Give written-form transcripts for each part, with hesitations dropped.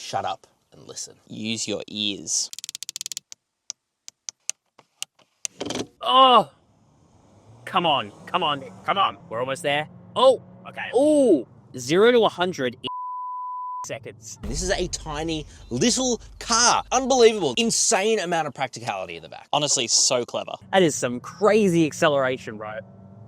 shut up and listen. Use your ears. Oh! Come on, come on, come on. We're almost there. Oh, okay. Oh, 0 to 100 in seconds. This is a tiny little car. Unbelievable. Insane amount of practicality in the back. Honestly, so clever. That is some crazy acceleration, bro.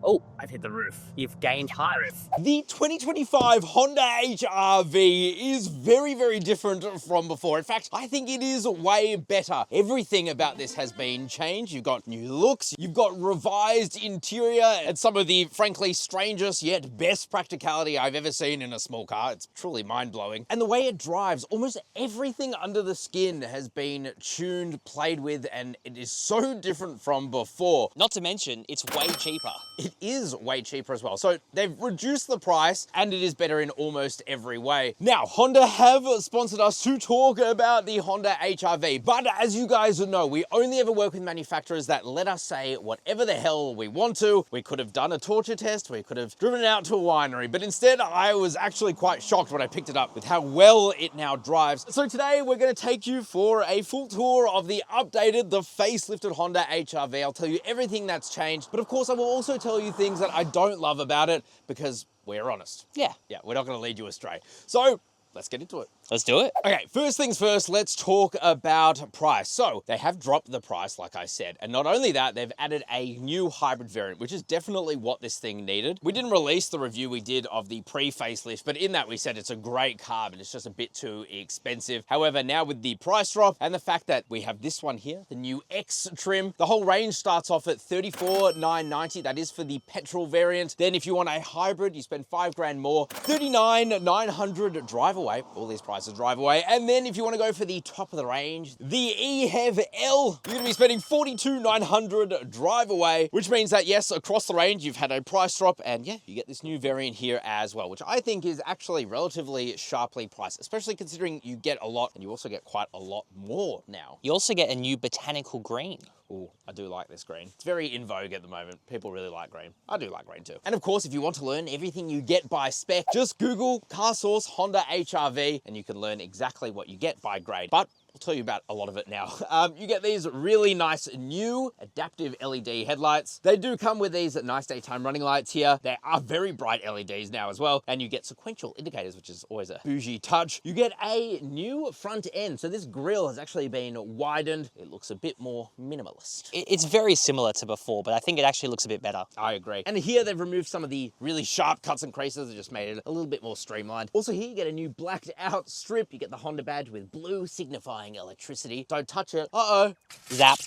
Oh, I've hit the roof. You've gained high roof. The 2025 Honda HR-V is very, very different from before. In fact, I think it is way better. Everything about this has been changed. You've got new looks, you've got revised interior, and some of the, frankly, strangest yet best practicality I've ever seen in a small car. It's truly mind-blowing. And the way it drives, almost everything under the skin has been tuned, played with, and it is so different from before. Not to mention, it's way cheaper. It is way cheaper as well. So they've reduced the price and it is better in almost every way. Now, Honda have sponsored us to talk about the Honda HR-V, but as you guys know, we only ever work with manufacturers that let us say whatever the hell we want to. We could have done a torture test, we could have driven it out to a winery, but instead I was actually quite shocked when I picked it up with how well it now drives. So today we're going to take you for a full tour of the updated, the facelifted Honda HR-V. I'll tell you everything that's changed, but of course I will also tell you things that I don't love about it because we're honest. Yeah. Yeah, we're not going to lead you astray. So let's get into it. Let's do it. Okay, first things first, let's talk about price. So they have dropped the price, like I said. And not only that, they've added a new hybrid variant, which is definitely what this thing needed. We didn't release the review we did of the pre-facelift, but in that we said it's a great car, but it's just a bit too expensive. However, now with the price drop and the fact that we have this one here, the new X trim, the whole range starts off at $34,990. That is for the petrol variant. Then if you want a hybrid, you spend $5,000 more, $39,900 drive away. All these prices drive away. And then if you want to go for the top of the range, the EHEV L, you're going to be spending $42,900 drive away, which means that yes, across the range, you've had a price drop and yeah, you get this new variant here as well, which I think is actually relatively sharply priced, especially considering you get a lot and you also get quite a lot more now. You also get a new botanical green. Ooh, I do like this green. It's very in vogue at the moment. People really like green. I do like green too. And of course, if you want to learn everything you get by spec, just Google CarSauce Honda HR-V and you can learn exactly what you get by grade. But I'll tell you about a lot of it now. You get these really nice new adaptive LED headlights. They do come with these nice daytime running lights here. They are very bright LEDs now as well. And you get sequential indicators, which is always a bougie touch. You get a new front end. So this grille has actually been widened. It looks a bit more minimalist. It's very similar to before, but I think it actually looks a bit better. I agree. And here they've removed some of the really sharp cuts and creases. They just made it a little bit more streamlined. Also here you get a new blacked out strip. You get the Honda badge with blue signifying electricity. Don't touch it. Uh-oh. Zap.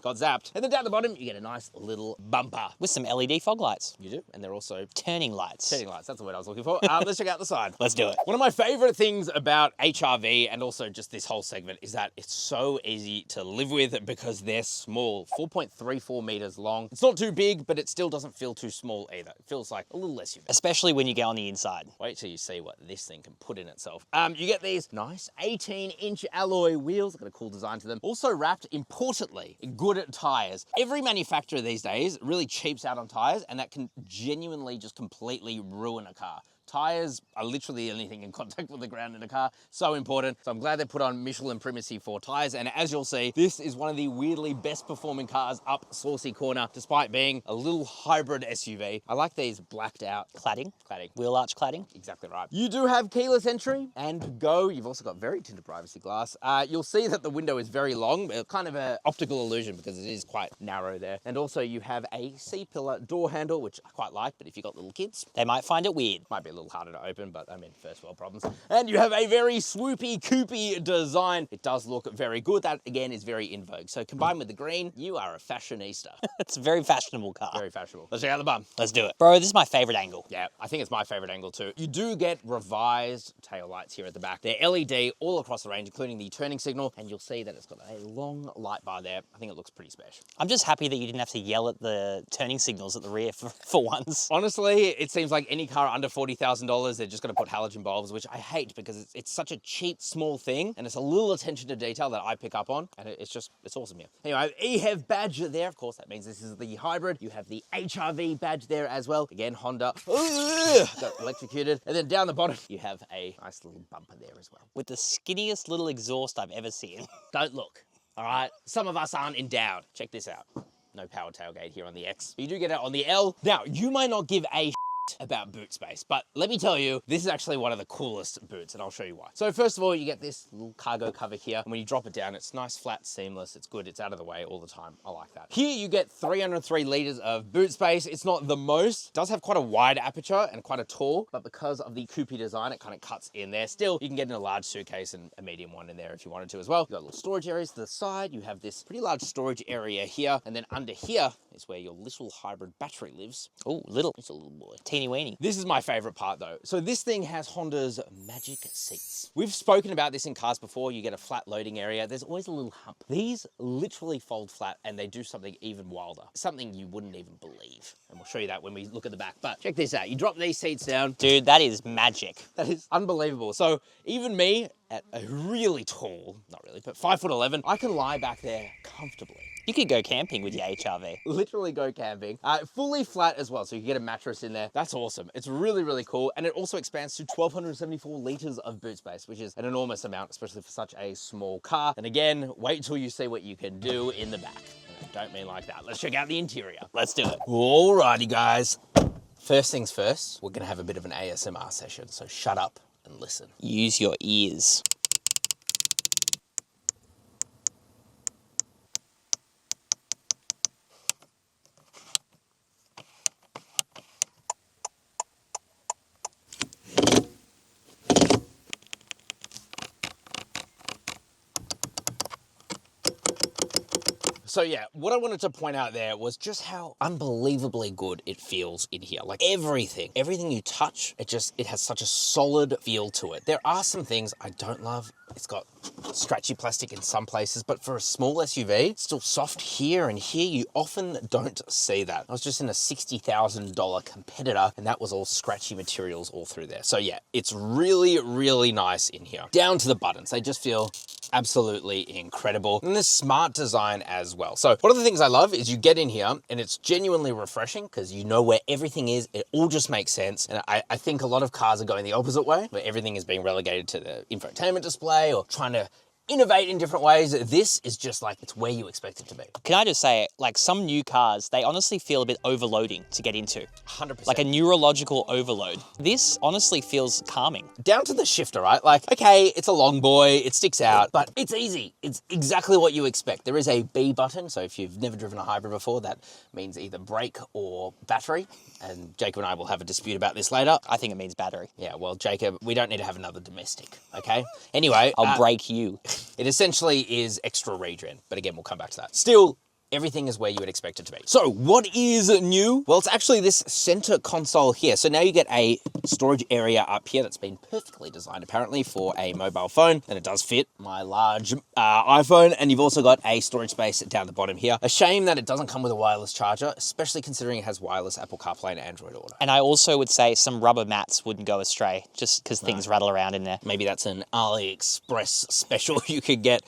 Got zapped. And then down the bottom, you get a nice little bumper. With some LED fog lights. You do, and they're also turning lights. Turning lights, that's the word I was looking for. Let's check out the side. Let's do it. One of my favorite things about HR-V and also just this whole segment is that it's so easy to live with because they're small. 4.34 meters long. It's not too big, but it still doesn't feel too small either. It feels like a little less human. Especially when you get on the inside. Wait till you see what this thing can put in itself. You get these nice 18-inch alloy wheels. Got a cool design to them. Also wrapped, importantly, in good tires. Every manufacturer these days really cheaps out on tires, and that can genuinely just completely ruin a car. Tires are literally the only thing in contact with the ground in a car. So important. So I'm glad they put on Michelin Primacy for tires. And as you'll see, this is one of the weirdly best performing cars up Saucy Corner, despite being a little hybrid SUV. I like these blacked out Cladding. cladding. Wheel arch cladding. Exactly right. You do have keyless entry and go. You've also got very tinted privacy glass. You'll see that the window is very long, but kind of an optical illusion because it is quite narrow there. And also you have a C-pillar door handle, which I quite like, but if you've got little kids, They might find it weird. might be a little harder to open, but I mean, first world problems. And you have a very swoopy, coopy design. It does look very good. That, again, is very in vogue. So combined with the green, you are a fashionista. It's a very fashionable car. Very fashionable. Let's check out the bum. Let's do it. Bro, this is my favorite angle. Yeah, I think it's my favorite angle too. You do get revised tail lights here at the back. They're LED all across the range, including the turning signal, and you'll see that it's got a long light bar there. I think it looks pretty special. I'm just happy that you didn't have to yell at the turning signals at the rear for once. Honestly, it seems like any car under $40,000 $2,000, they're just gonna put halogen bulbs, which I hate because it's such a cheap, small thing, and it's a little attention to detail that I pick up on, and it's awesome here. Anyway, EHEV badge there, of course, that means this is the hybrid. You have the HRV badge there as well. Again, Honda, got electrocuted. And then down the bottom, you have a nice little bumper there as well. With the skinniest little exhaust I've ever seen. Don't look, all right? Some of us aren't endowed. Check this out. No power tailgate here on the X. You do get it on the L. Now, you might not give a about boot space, but let me tell you, this is actually one of the coolest boots, and I'll show you why. So first of all, you get this little cargo cover here, and when you drop it down, it's nice, flat, seamless, it's good, it's out of the way all the time. I like that. Here you get 303 liters of boot space. It's not the most. It does have quite a wide aperture and quite a tall, but because of the coupé design, it kind of cuts in there. Still, you can get in a large suitcase and a medium one in there if you wanted to as well. You've got little storage areas to the side. You have this pretty large storage area here, and then under here is where your little hybrid battery lives. Oh, little. It's a little boy. Teeny weeny. This is my favorite part though. So this thing has Honda's magic seats. We've spoken about this in cars before. You get a flat loading area. There's always a little hump. These literally fold flat and they do something even wilder. Something you wouldn't even believe. And we'll show you that when we look at the back. But check this out. You drop these seats down. Dude, that is magic. That is unbelievable. So even me at a really tall, not really, but 5'11", I can lie back there comfortably. You could go camping with your HRV. Literally go camping. Fully flat as well, so you get a mattress in there. That's awesome. It's really, really cool. And it also expands to 1,274 liters of boot space, which is an enormous amount, especially for such a small car. And again, wait till you see what you can do in the back. And I don't mean like that. Let's check out the interior. Let's do it. Alrighty, guys. First things first, we're gonna have a bit of an ASMR session, so shut up and listen. Use your ears. So yeah, what I wanted to point out there was just how unbelievably good it feels in here. Like everything you touch, it has such a solid feel to it. There are some things I don't love. It's got scratchy plastic in some places, but for a small SUV, it's still soft here and here. You often don't see that. I was just in a $60,000 competitor and that was all scratchy materials all through there. So yeah, it's really, really nice in here. Down to the buttons, they just feel absolutely incredible. And this smart design as well. So one of the things I love is you get in here and it's genuinely refreshing because you know where everything is. It all just makes sense. And I think a lot of cars are going the opposite way, where everything is being relegated to the infotainment display or trying to innovate in different ways. This is just like, it's where you expect it to be. Can I just say, like some new cars, they honestly feel a bit overloading to get into. 100%. Like a neurological overload. This honestly feels calming. Down to the shifter, right? Like, okay, it's a long boy, it sticks out, but it's easy. It's exactly what you expect. There is a B button, so if you've never driven a hybrid before, that means either brake or battery. And Jacob and I will have a dispute about this later. I think it means battery. Yeah, well, Jacob, we don't need to have another domestic, okay? Anyway. I'll break you. It essentially is extra regen, but again, we'll come back to that. Still, everything is where you would expect it to be. So what is new? Well, it's actually this center console here. So now you get a storage area up here that's been perfectly designed apparently for a mobile phone, and it does fit my large iPhone. And you've also got a storage space down the bottom here. A shame that it doesn't come with a wireless charger, especially considering it has wireless Apple CarPlay and Android Auto. And I also would say some rubber mats wouldn't go astray just because things rattle around in there. Maybe that's an AliExpress special you could get.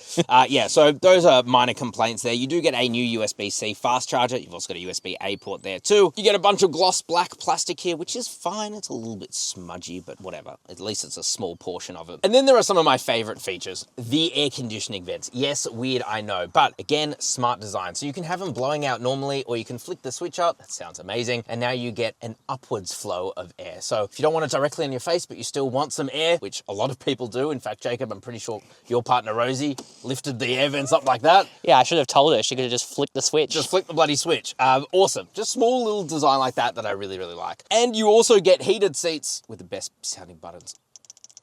Yeah, so those are minor complaints there. You do get a new USB-C fast charger. You've also got a USB-A port there too. You get a bunch of gloss black plastic here, which is fine. It's a little bit smudgy, but whatever. At least it's a small portion of it. And then there are some of my favorite features. The air conditioning vents. Yes, weird, I know, but again, smart design. So you can have them blowing out normally, or you can flick the switch up. That sounds amazing. And now you get an upwards flow of air. So if you don't want it directly in your face, but you still want some air, which a lot of people do. In fact, Jacob, I'm pretty sure your partner Rosie lifted the air vents up like that. Yeah, I should have told her. She could have just flicked the switch. Just flick the bloody switch. Awesome. Just small little design like that I really, really like. And you also get heated seats with the best sounding buttons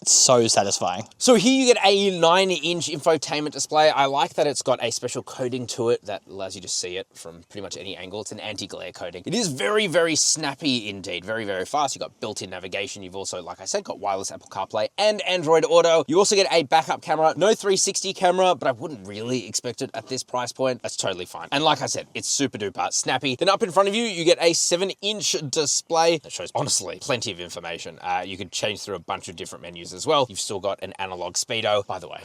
It's so satisfying. So here you get a 9-inch infotainment display. I like that it's got a special coating to it that allows you to see it from pretty much any angle. It's an anti-glare coating. It is very, very snappy indeed. Very, very fast. You've got built-in navigation. You've also, like I said, got wireless Apple CarPlay and Android Auto. You also get a backup camera. No 360 camera, but I wouldn't really expect it at this price point. That's totally fine. And like I said, it's super duper snappy. Then up in front of you, you get a 7-inch display that shows, honestly, plenty of information. You could change through a bunch of different menus as well. You've still got an analog speedo, by the way.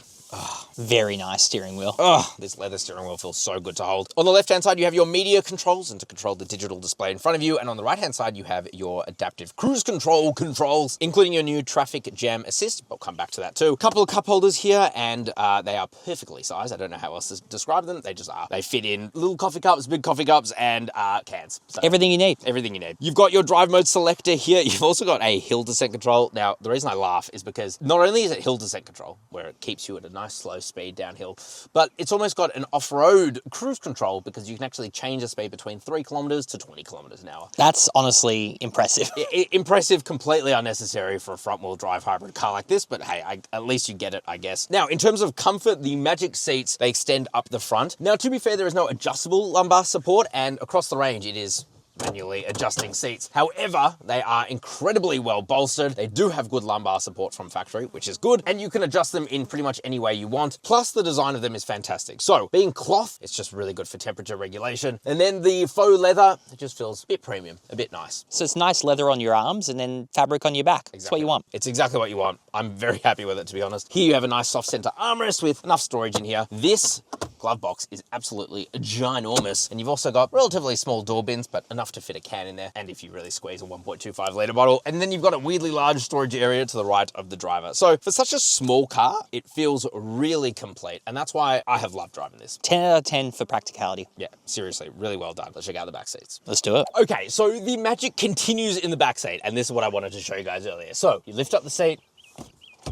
Very nice steering wheel. This leather steering wheel feels so good to hold. On the left-hand side, you have your media controls and to control the digital display in front of you. And on the right-hand side, you have your adaptive cruise control controls, including your new traffic jam assist. We'll come back to that too. Couple of cup holders here, and they are perfectly sized. I don't know how else to describe them. They just are. They fit in little coffee cups, big coffee cups, and cans. So Everything you need. everything you need. You've got your drive mode selector here. You've also got a hill descent control. Now, the reason I laugh is because not only is it hill descent control, where it keeps you at a nice slow speed downhill, but it's almost got an off-road cruise control because you can actually change the speed between 3 kilometers to 20 kilometers an hour. That's honestly impressive. Impressive, completely unnecessary for a front-wheel drive hybrid car like this, but hey, at least you get it, I guess. Now, in terms of comfort, the Magic seats, they extend up the front. Now, to be fair, there is no adjustable lumbar support, and across the range, it is manually adjusting seats. However, they are incredibly well bolstered. They do have good lumbar support from factory, which is good, and you can adjust them in pretty much any way you want. Plus, the design of them is fantastic. So, being cloth, it's just really good for temperature regulation. And then the faux leather, it just feels a bit premium, a bit nice. So it's nice leather on your arms and then fabric on your back. That's what you want. It's exactly what you want. I'm very happy with it, to be honest. Here you have a nice soft center armrest with enough storage in here. This glove box is absolutely ginormous, and you've also got relatively small door bins, but enough to fit a can in there, and if you really squeeze a 1.25 litre bottle. And then you've got a weirdly large storage area to the right of the driver. So for such a small car, it feels really complete, and that's why I have loved driving this. 10 out of 10 for practicality. Yeah, seriously, really well done. Let's check out the back seats. Let's do it. Okay, so the magic continues in the back seat, and this is what I wanted to show you guys earlier. So you lift up the seat,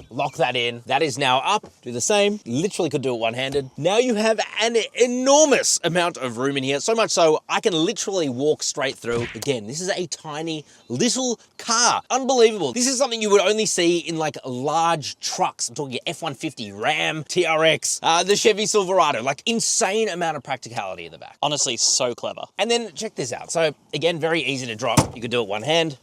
lock that in. That is now up. Do the same. Literally could do it one-handed. Now you have an enormous amount of room in here. So much so, I can literally walk straight through. Again, this is a tiny little car. Unbelievable. This is something you would only see in like large trucks. I'm talking F-150, Ram, TRX, the Chevy Silverado. Like insane amount of practicality in the back. Honestly, so clever. And then check this out. So again, very easy to drop. You could do it one hand.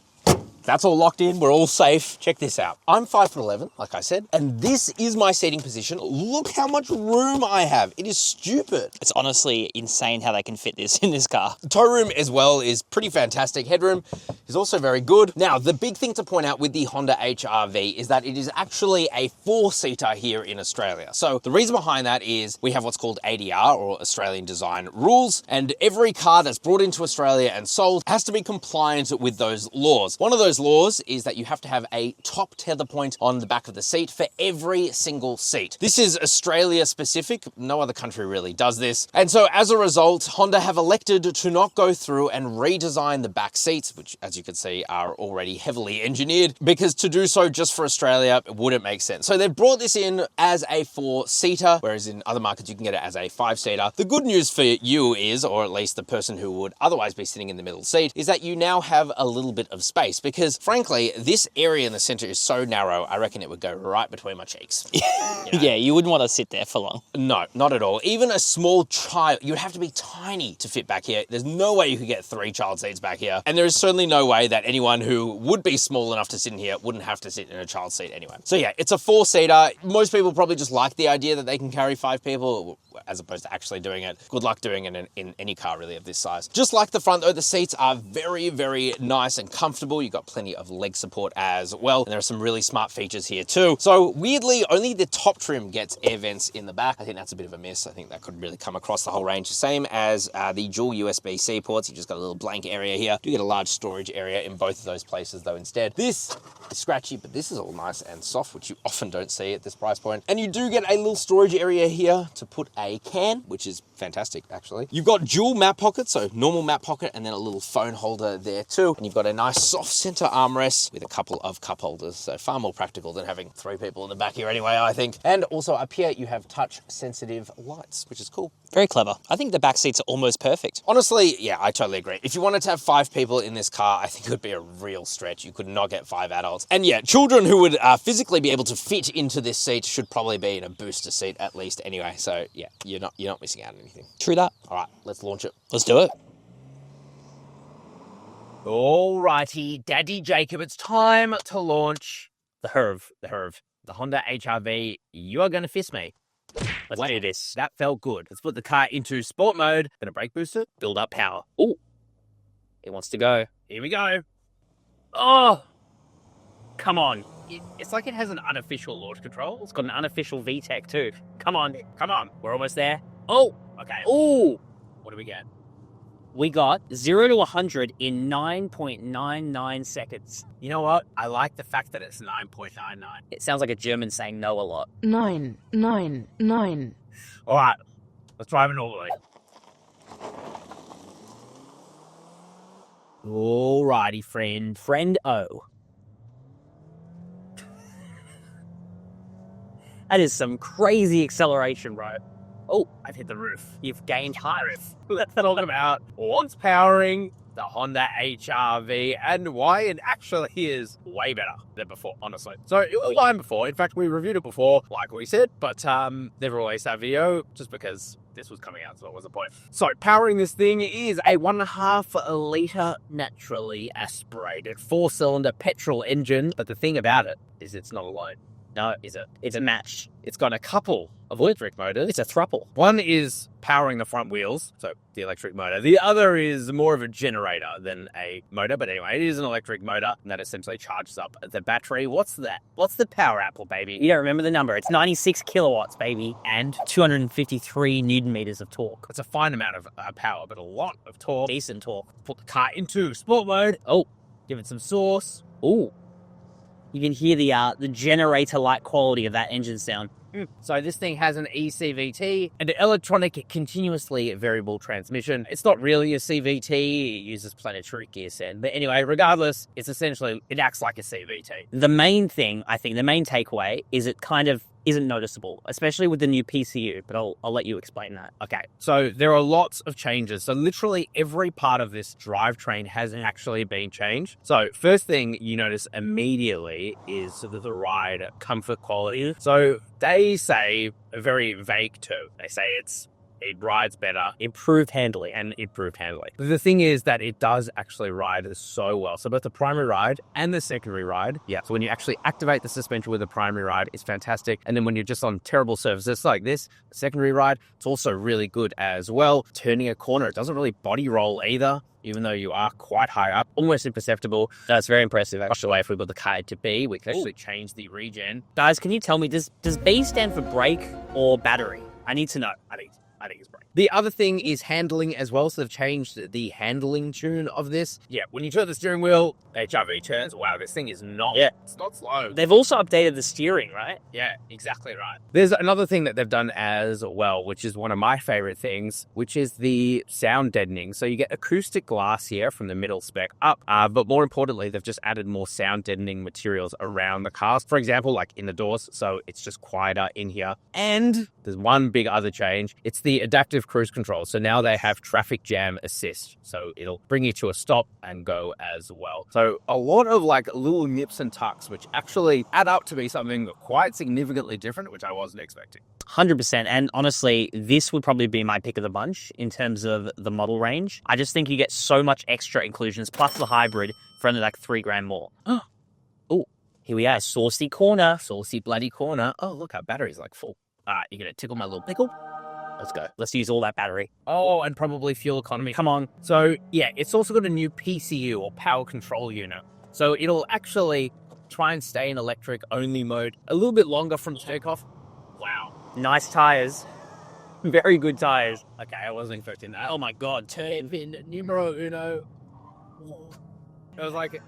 That's all locked in, we're all safe. Check this out. I'm 5'11", like I said, and this is my seating position. Look how much room I have. It is stupid. It's honestly insane how they can fit this in this car. The tow room as well is pretty fantastic. Headroom is also very good. Now, the big thing to point out with the Honda HR-V is that it is actually a 4-seater here in Australia. So the reason behind that is we have what's called ADR, or Australian Design Rules, and every car that's brought into Australia and sold has to be compliant with those laws. One of those laws is that you have to have a top tether point on the back of the seat for every single seat. This is Australia specific. No other country really does this. And so as a result, Honda have elected to not go through and redesign the back seats, which as you can see are already heavily engineered, because to do so just for Australia wouldn't make sense. So they've brought this in as a 4-seater, whereas in other markets you can get it as a 5-seater. The good news for you is, or at least the person who would otherwise be sitting in the middle seat, is that you now have a little bit of space, because frankly, this area in the center is so narrow, I reckon it would go right between my cheeks. You know? Yeah, you wouldn't want to sit there for long. No, not at all. Even a small child, you'd have to be tiny to fit back here. There's no way you could get 3 child seats back here. And there is certainly no way that anyone who would be small enough to sit in here wouldn't have to sit in a child seat anyway. So yeah, it's a 4-seater. Most people probably just like the idea that they can carry 5 people as opposed to actually doing it. Good luck doing it in any car really of this size. Just like the front though, the seats are very, very nice and comfortable. You've got plenty of leg support as well. And there are some really smart features here too. So weirdly, only the top trim gets air vents in the back. I think that's a bit of a miss. I think that could really come across the whole range. Same as the dual USB-C ports. You just got a little blank area here. You get a large storage area in both of those places though instead. This is scratchy, but this is all nice and soft, which you often don't see at this price point. And you do get a little storage area here to put a A can, which is fantastic, actually. You've got dual map pockets, so normal map pocket and then a little phone holder there too. And you've got a nice soft center armrest with a couple of cup holders, so far more practical than having 3 people in the back here anyway, I think. And also up here, you have touch-sensitive lights, which is cool. Very clever. I think the back seats are almost perfect. Honestly, yeah, I totally agree. If you wanted to have 5 people in this car, I think it would be a real stretch. You could not get 5 adults. And yeah, children who would physically be able to fit into this seat should probably be in a booster seat at least anyway. So yeah, you're not missing out on anything. True that. All right, let's launch it. Let's do it. Alrighty, Daddy Jacob, it's time to launch the Honda HR-V. You are going to fist me. Let's do this. That felt good. Let's put the car into sport mode. Gonna brake boost it, build up power. Oh, it wants to go. Here we go. Oh, come on. It's like it has an unofficial launch control. It's got an unofficial VTEC too. Come on, come on. We're almost there. Oh, okay. Oh, what do we get? We got 0 to 100 in 9.99 seconds. You know what? I like the fact that it's 9.99. It sounds like a German saying no a lot. 999. All right, let's drive it normally. Alrighty, friend. Friend O. That is some crazy acceleration, bro. Oh, I've hit the roof. You've gained height. That's what I'm about. What's powering the Honda HR-V and why it actually is way better than before, honestly. So it was fine before. In fact, we reviewed it before, like we said, but never released that video just because this was coming out, so it was the point. So powering this thing is a 1.5 litre naturally aspirated 4-cylinder petrol engine. But the thing about it is it's not alone. No, is it? It's a match. It's got a couple of electric motors. It's a thruple. One is powering the front wheels, so the electric motor. The other is more of a generator than a motor, but anyway, it is an electric motor and that essentially charges up the battery. What's that? What's the power apple, baby? You don't remember the number. It's 96 kilowatts, baby, and 253 newton meters of torque. It's a fine amount of power, but a lot of torque. Decent torque. Put the car into sport mode. Oh, give it some sauce. Ooh. You can hear the generator-like quality of that engine sound. So this thing has an ECVT, an electronic continuously variable transmission. It's not really a CVT, it uses planetary gear send. But anyway, regardless, it's essentially, it acts like a CVT. The main thing, I think, the main takeaway is it kind of isn't noticeable, especially with the new PCU, but I'll let you explain that. Okay, so there are lots of changes. So literally every part of this drivetrain has actually been changed. So first thing you notice immediately is the ride comfort quality. So they say a very vague term. They say it rides better, improved handling. But the thing is that it does actually ride so well. So both the primary ride and the secondary ride, yeah. So when you actually activate the suspension with the primary ride, it's fantastic. And then when you're just on terrible surfaces like this, the secondary ride, it's also really good as well. Turning a corner, it doesn't really body roll either, even though you are quite high up, almost imperceptible. That's very impressive. Actually, if we put the car to B, we can actually change the regen. Guys, can you tell me, does B stand for brake or battery? I need to know. I think it's brake. The other thing is handling as well. So they've changed the handling tune of this. Yeah, when you turn the steering wheel, HR-V turns. Wow, this thing is not, it's not slow. They've also updated the steering, right? Yeah, exactly right. There's another thing that they've done as well, which is one of my favorite things, which is the sound deadening. So you get acoustic glass here from the middle spec up, but more importantly, they've just added more sound deadening materials around the cars. For example, like in the doors, so it's just quieter in here. And there's one big other change. It's the adaptive cruise control. So now they have traffic jam assist. So it'll bring you to a stop and go as well. So a lot of like little nips and tucks, which actually add up to be something quite significantly different, which I wasn't expecting. 100%. And honestly, this would probably be my pick of the bunch in terms of the model range. I just think you get so much extra inclusions, plus the hybrid for only like $3,000 more. Oh, here we are. Saucy corner. Saucy bloody corner. Oh, look, our battery's like full. All right, you're going to tickle my little pickle? Let's go. Let's use all that battery. Oh, and probably fuel economy. Come on. So, yeah, it's also got a new PCU or power control unit. So it'll actually try and stay in electric only mode a little bit longer from takeoff. Wow. Nice tires. Very good tires. Okay, I wasn't expecting that. Oh my God. Turn in numero uno. It was like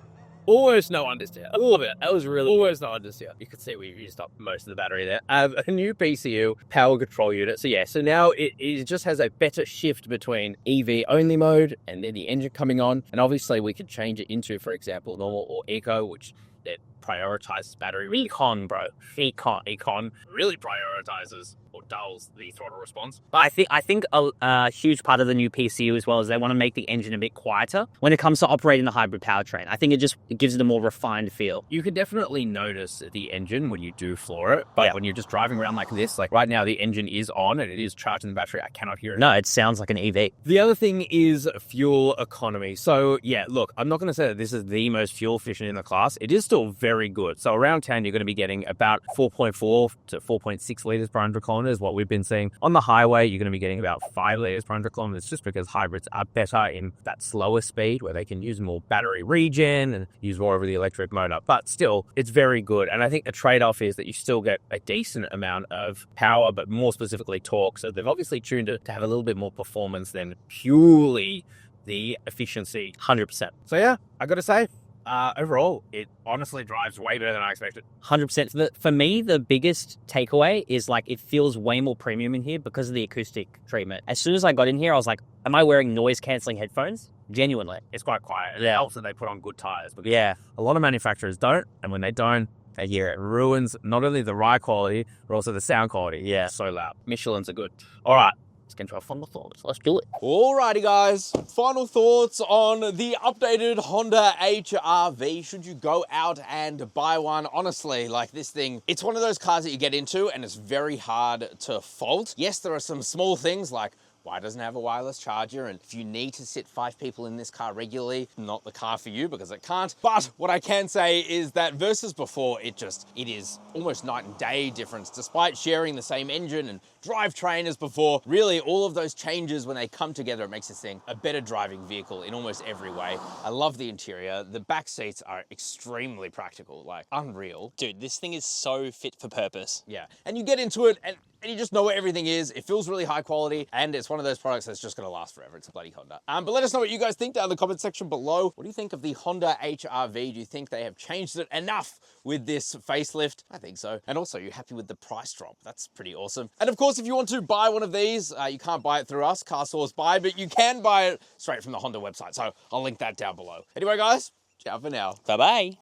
almost no understeer. A little bit. That was really almost no understeer. You could see we used up most of the battery there. A new PCU, power control unit. So yeah, so now it just has a better shift between EV only mode and then the engine coming on. And obviously we could change it into, for example, normal or eco, which it prioritizes battery. Econ, bro. Econ really prioritizes or dulls the throttle response. But I think a huge part of the new PCU as well is they want to make the engine a bit quieter when it comes to operating the hybrid powertrain. I think it gives it a more refined feel. You can definitely notice the engine when you do floor it, but when you're just driving around like this, like right now the engine is on and it is charging the battery. I cannot hear it. No, it sounds like an EV. The other thing is fuel economy. So yeah, look, I'm not going to say that this is the most fuel efficient in the class. It is still very good. So around town, you're going to be getting about 4.4 to 4.6 liters per 100 kilometers, what we've been seeing. On the highway, you're going to be getting about 5 liters per 100 kilometers, just because hybrids are better in that slower speed where they can use more battery regen and use more of the electric motor. But still, it's very good. And I think the trade-off is that you still get a decent amount of power, but more specifically torque. So they've obviously tuned it to have a little bit more performance than purely the efficiency. 100%. So yeah, I got to say, overall, it honestly drives way better than I expected. 100%. For me, the biggest takeaway is like it feels way more premium in here because of the acoustic treatment. As soon as I got in here, I was like, am I wearing noise cancelling headphones? Genuinely. It's quite quiet. It Yeah. helps that they put on good tires. Because Yeah. a lot of manufacturers don't, and when they don't, they hear it. Ruins not only the ride quality, but also the sound quality. Yeah. It's so loud. Michelin's are good. All right. Let's get into our final thoughts. Let's do it. Alrighty guys, final thoughts on the updated Honda HR-V. Should you go out and buy one? Honestly, like this thing, it's one of those cars that you get into and it's very hard to fault. Yes, there are some small things like why doesn't it have a wireless charger? And if you need to sit 5 people in this car regularly, not the car for you because it can't. But what I can say is that versus before, it is almost night and day difference. Despite sharing the same engine and drivetrain as before, really all of those changes when they come together, it makes this thing a better driving vehicle in almost every way. I love the interior. The back seats are extremely practical, like unreal. Dude, this thing is so fit for purpose. Yeah, and you get into it and you just know where everything is. It feels really high quality and it's one of those products that's just gonna last forever. It's a bloody Honda. But let us know what you guys think down in the comment section below. What do you think of the Honda HR-V? Do you think they have changed it enough with this facelift? I think so. And also, you're happy with the price drop. That's pretty awesome. And of course, if you want to buy one of these, you can't buy it through us, CarSauce Buy, but you can buy it straight from the Honda website. So I'll link that down below. Anyway, guys, ciao for now. Bye-bye.